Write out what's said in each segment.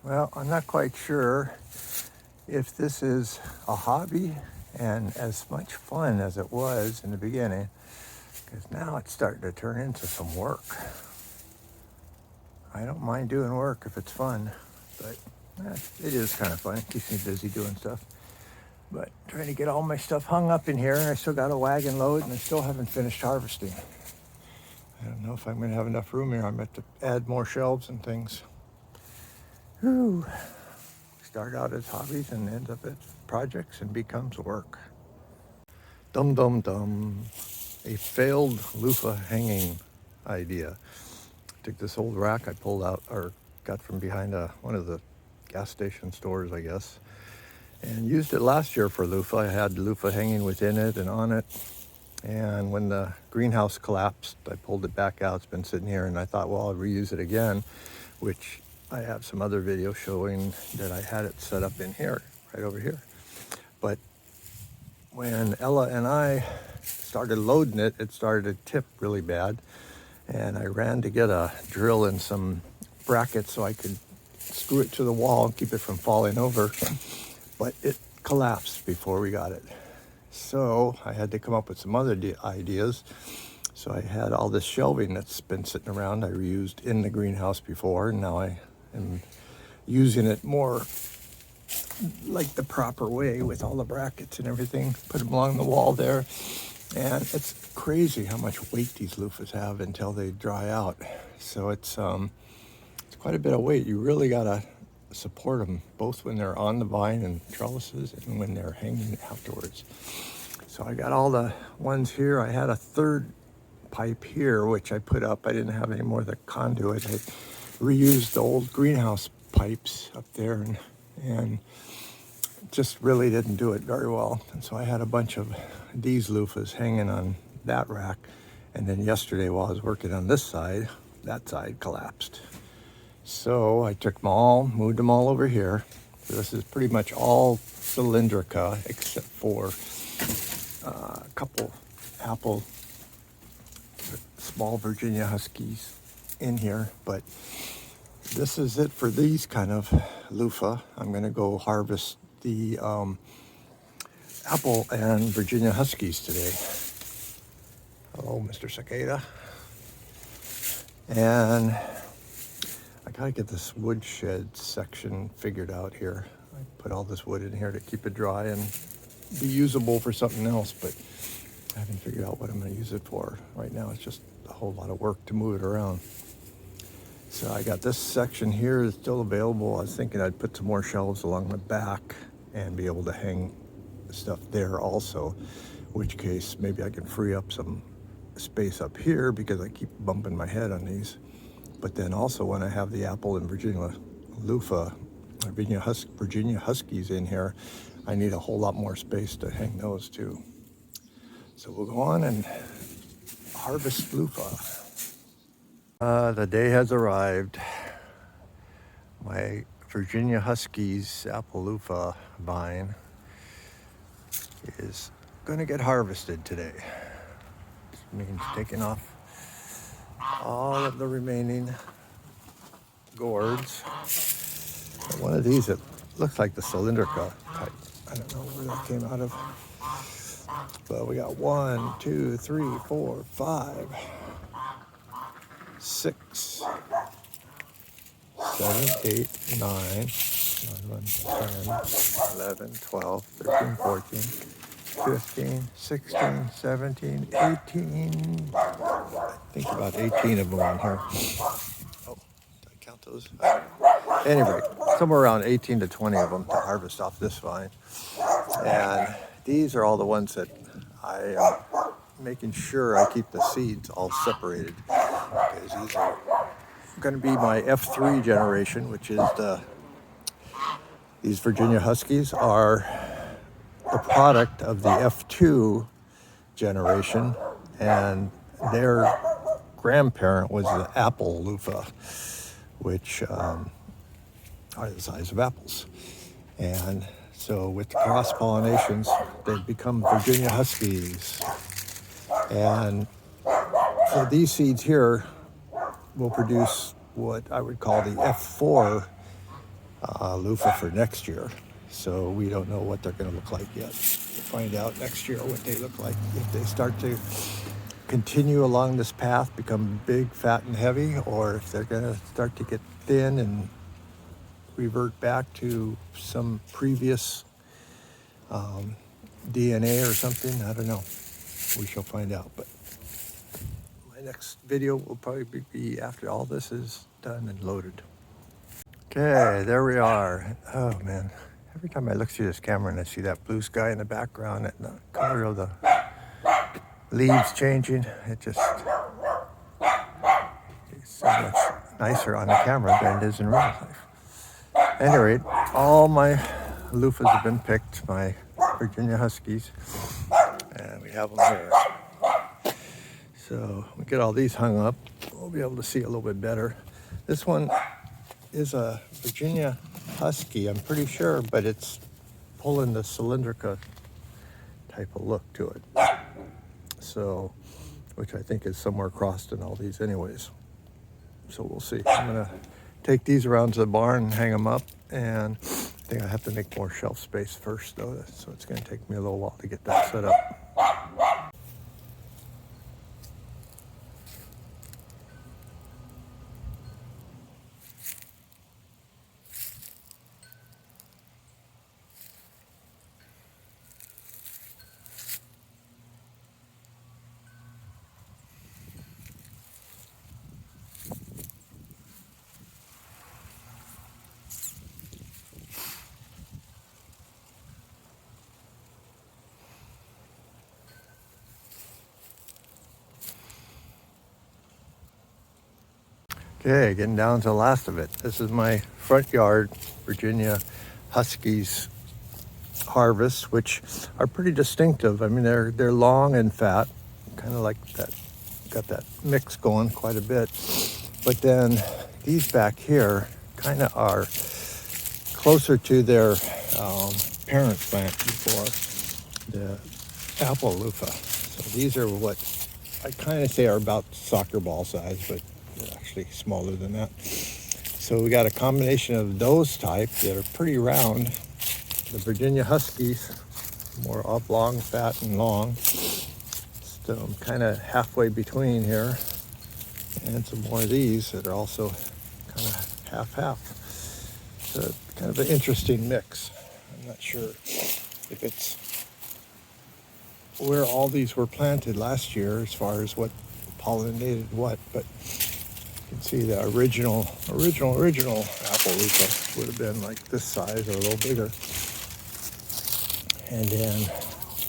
Well, I'm not quite sure if this is a hobby and as much fun as it was in the beginning, because now it's starting to turn into some work. I don't mind doing work if it's fun, but it is kind of fun. It keeps me busy doing stuff. But trying to get all my stuff hung up in here, I still got a wagon load and I still haven't finished harvesting. I don't know if I'm going to have enough room here. I'm going to have to add more shelves and things. Whew. Start out as hobbies and ends up as projects and becomes work. Dum dum dum. A failed loofah hanging idea. Took this old rack I pulled out or got from behind one of the gas station stores, I guess, and used it last year for loofah. I had loofah hanging within it and on it. And when the greenhouse collapsed, I pulled it back out. It's been sitting here, and I thought, well, I'll reuse it again, which I have some other video showing that I had it set up in here, right over here. But when Ella and I started loading it, it started to tip really bad. And I ran to get a drill and some brackets so I could screw it to the wall and keep it from falling over. But it collapsed before we got it. So I had to come up with some other ideas. So I had all this shelving that's been sitting around. I reused in the greenhouse before, and now I am using it more like the proper way with all the brackets and everything. Put them along the wall there. And it's crazy how much weight these loofahs have until they dry out. So it's quite a bit of weight. You really gotta support them, both when they're on the vine and trellises and when they're hanging afterwards. So I got all the ones here. I had a third pipe here, which I put up. I didn't have any more of the conduit. I reused the old greenhouse pipes up there and just really didn't do it very well. And so I had a bunch of these loofahs hanging on that rack. And then yesterday while I was working on this side, that side collapsed. So I took them all, moved them all over here. So this is pretty much all cylindrica except for a couple apple small Virginia Huskies in here. But this is it for these kind of loofah. I'm going to go harvest the apple and Virginia Huskies today. Hello, Mr. Cicada. And I gotta get this woodshed section figured out here. I put all this wood in here to keep it dry and be usable for something else, but I haven't figured out what I'm gonna use it for. Right now it's just a whole lot of work to move it around. So I got this section here is still available. I was thinking I'd put some more shelves along the back and be able to hang stuff there also, which case maybe I can free up some space up here because I keep bumping my head on these. But then also when I have the apple and Virginia loofah, Virginia Huskies in here, I need a whole lot more space to hang those too. So we'll go on and harvest loofah. The day has arrived. My Virginia Huskies apple loofah vine is gonna get harvested today. This means taking off all of the remaining gourds. One of these, it looks like the cylindrica type. I don't know where that came out of. But we got 1, 2, 3, 4, 5, 6, 7, 8, 9, 10, 11, 12, 13, 14, 15, 16, 17, 18. I think about 18 of them on here. Oh, did I count those? Anyway, somewhere around 18 to 20 of them to harvest off this vine. And these are all the ones that I am making sure I keep the seeds all separated, because these are going to be my F3 generation, which is these Virginia Huskies are the product of the F2 generation, and their grandparent was the apple loofah, which are the size of apples. And so with the cross pollinations, they've become Virginia Huskies. And so these seeds here will produce what I would call the F4 loofah for next year. So we don't know what they're going to look like yet. We'll find out next year what they look like. If they start to continue along this path, become big, fat, and heavy, or if they're going to start to get thin and revert back to some previous DNA or something. I don't know. We shall find out. But my next video will probably be after all this is done and loaded. Okay, there we are. Oh man, every time I look through this camera and I see that blue sky in the background and the color of the leaves changing, it's so much nicer on the camera than it is in real life. At any rate, all my loofahs have been picked, my Virginia Huskies, and we have them here. So we get all these hung up, we'll be able to see a little bit better. This one is a Virginia Husky, I'm pretty sure, but it's pulling the cylindrica type of look to it. So, which I think is somewhere crossed in all these anyways. So we'll see. I'm gonna take these around to the barn and hang them up, and I think I have to make more shelf space first though, so it's gonna take me a little while to get that set up. Okay, getting down to the last of it. This is my front yard Virginia Huskies harvest, which are pretty distinctive. I mean, they're long and fat, kind of like that, got that mix going quite a bit. But then these back here kind of are closer to their parent plant before, the apple loofah. So these are what I kind of say are about soccer ball size, but they're actually smaller than that. So we got a combination of those type that are pretty round. The Virginia Huskies, more oblong, fat, and long. So I'm kind of halfway between here. And some more of these that are also kind of half-half. So kind of an interesting mix. I'm not sure if it's where all these were planted last year as far as what pollinated what, but you can see the original apple loofah would have been like this size or a little bigger. And then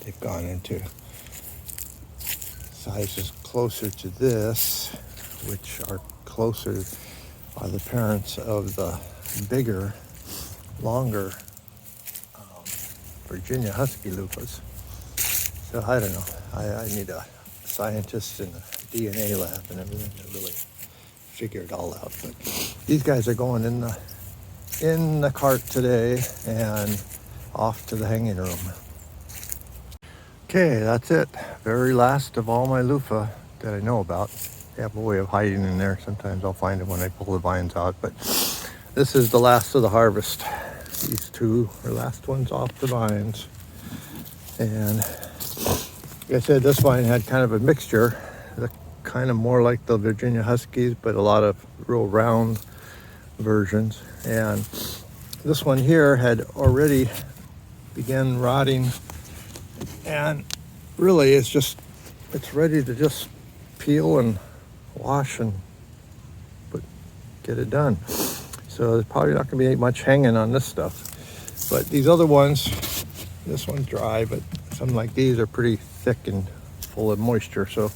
they've gone into sizes closer to this, which are closer, are the parents of the bigger, longer Virginia Husky loofahs. So I don't know. I need a scientist in a DNA lab and everything to really figure it all out. But these guys are going in the cart today and off to the hanging room. Okay, that's it. Very last of all my loofah that I know about. They have a way of hiding in there. Sometimes I'll find them when I pull the vines out. But this is the last of the harvest. These two are last ones off the vines. And like I said, this vine had kind of a mixture. Kind of more like the Virginia Huskies, but a lot of real round versions. And this one here had already began rotting, and really it's ready to just peel and wash and get it done. So there's probably not going to be much hanging on this stuff. But these other ones, this one's dry, but some like these are pretty thick and full of moisture, so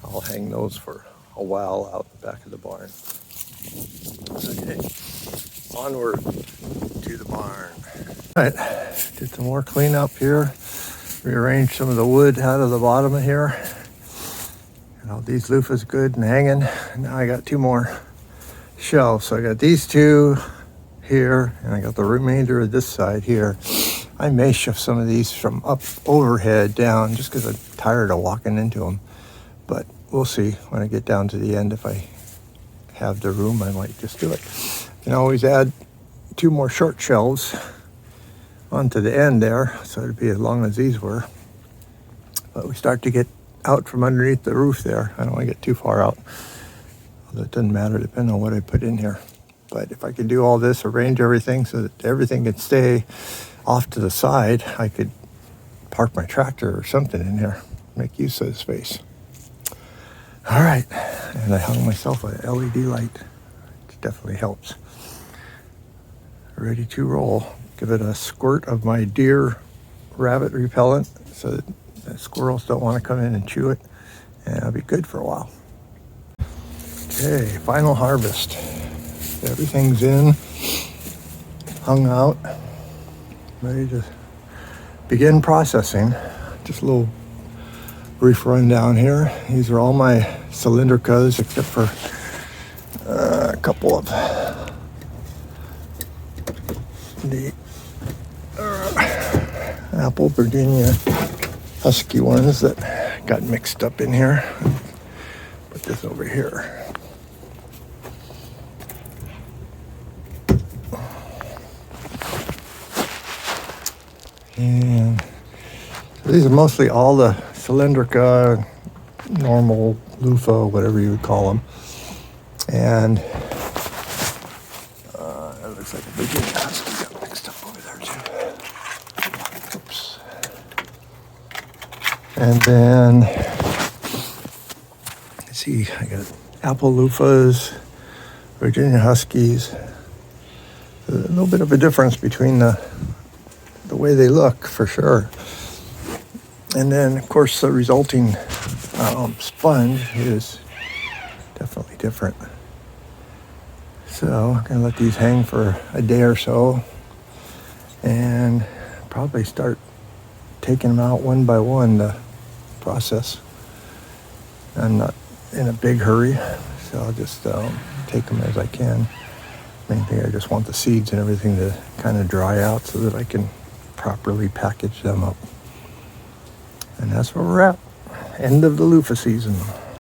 I'll hang those for a while out the back of the barn. Okay, onward to the barn. All right, did some more cleanup here. Rearranged some of the wood out of the bottom of here. And all these loofahs good and hanging. Now I got two more shelves. So I got these two here, and I got the remainder of this side here. I may shift some of these from up overhead down just because I'm tired of walking into them. But we'll see when I get down to the end. If I have the room, I might just do it. You can always add 2 more short shelves onto the end there, so it'd be as long as these were. But we start to get out from underneath the roof there. I don't want to get too far out, although it doesn't matter depending on what I put in here. But if I could do all this, arrange everything so that everything could stay off to the side, I could park my tractor or something in here, make use of the space. All right, and I hung myself an LED light, which definitely helps. Ready to roll. Give it a squirt of my deer rabbit repellent so that the squirrels don't want to come in and chew it, and it'll be good for a while. Okay, final harvest. Everything's in, hung out, ready to begin processing. Just a little brief rundown here. These are all my cylindricas except for a couple of the apple Virginia Husky ones that got mixed up in here. Put this over here. And so these are mostly all the cylindrica, normal luffa, whatever you would call them. And it looks like a Virginia Husky got mixed up over there too. Oops. And then, let's see, I got apple loofahs, Virginia Huskies. A little bit of a difference between the way they look, for sure. And then, of course, the resulting sponge is definitely different. So I'm going to let these hang for a day or so and probably start taking them out one by one to process. I'm not in a big hurry, so I'll just take them as I can. Main thing, I just want the seeds and everything to kind of dry out so that I can properly package them up. And that's where we're at. End of the loofah season.